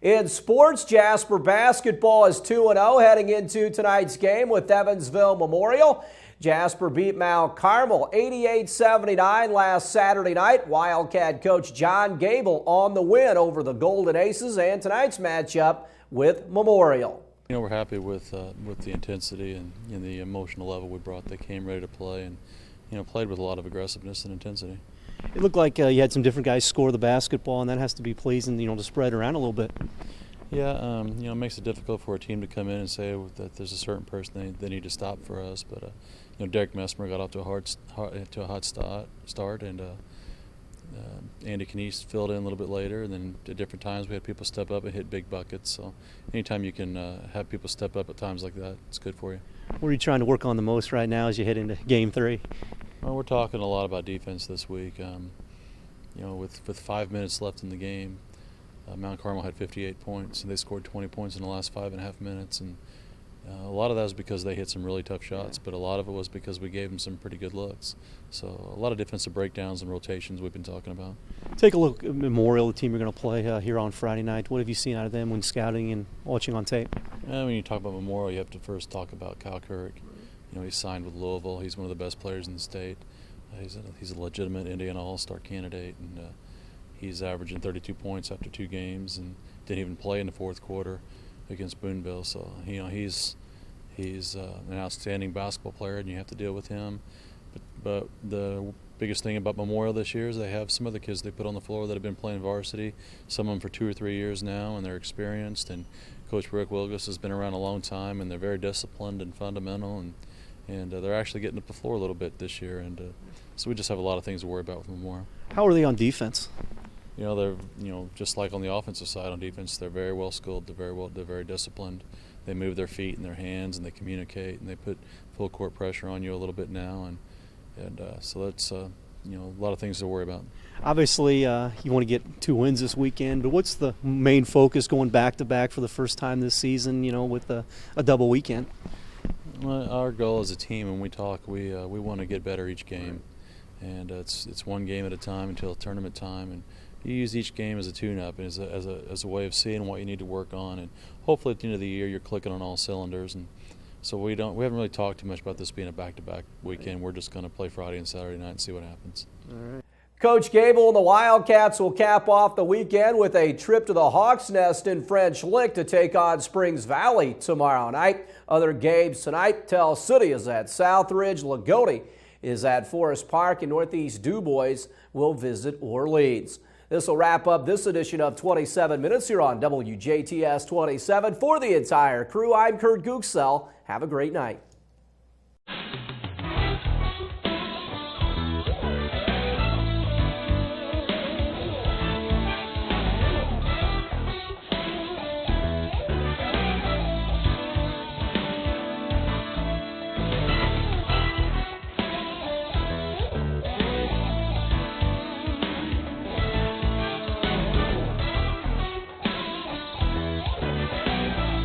In sports, Jasper Basketball is 2-0 heading into tonight's game with Evansville Memorial. Jasper beat Mount Carmel 88-79 last Saturday night. Wildcat coach John Goebel on the win over the Golden Aces, and tonight's matchup with Memorial. We're happy with the intensity and the emotional level we brought. They came ready to play and played with a lot of aggressiveness and intensity. It looked like you had some different guys score the basketball, and that has to be pleasing, to spread around a little bit. Yeah, it makes it difficult for a team to come in and say that there's a certain person they need to stop for us. But Derek Messmer got off to a hot start, and Andy Knies filled in a little bit later. And then at different times we had people step up and hit big buckets. So anytime you can have people step up at times like that, it's good for you. What are you trying to work on the most right now as you head into Game 3? Well, we're talking a lot about defense this week. With 5 minutes left in the game, Mount Carmel had 58 points, and they scored 20 points in the last 5.5 minutes. And a lot of that was because they hit some really tough shots, but a lot of it was because we gave them some pretty good looks. So a lot of defensive breakdowns and rotations we've been talking about. Take a look at Memorial, the team you're going to play here on Friday night. What have you seen out of them when scouting and watching on tape? When you talk about Memorial, you have to first talk about Kyle Kirk. He's signed with Louisville. He's one of the best players in the state. He's a legitimate Indiana All-Star candidate, and he's averaging 32 points after 2 games, and didn't even play in the fourth quarter against Boonville. So he's an outstanding basketball player, and you have to deal with him. But the biggest thing about Memorial this year is they have some other kids they put on the floor that have been playing varsity, some of them for 2 or 3 years now, and they're experienced. And Coach Rick Wilgus has been around a long time, and they're very disciplined and fundamental, and they're actually getting up the floor a little bit this year. And so we just have a lot of things to worry about with Memorial. How are they on defense? They're just like on the offensive side on defense, they're very well skilled. They're very disciplined. They move their feet and their hands, and they communicate, and they put full court pressure on you a little bit now, and so that's a lot of things to worry about. Obviously, you want to get 2 wins this weekend, but what's the main focus going back-to-back for the first time this season? With a double weekend. Well, our goal as a team, when we talk, we want to get better each game, and it's one game at a time until tournament time, and you use each game as a tune-up and as a way of seeing what you need to work on, and hopefully at the end of the year you're clicking on all cylinders. And so we haven't really talked too much about this being a back-to-back weekend. We're just going to play Friday and Saturday night and see what happens. All right. Coach Goebel and the Wildcats will cap off the weekend with a trip to the Hawks Nest in French Lick to take on Springs Valley tomorrow night. Other games tonight: Tell City is at Southridge, Lagodi is at Forest Park, and Northeast DuBois will visit Orleans. This will wrap up this edition of 27 Minutes here on WJTS 27. For the entire crew, I'm Gutgsell. Have a great night.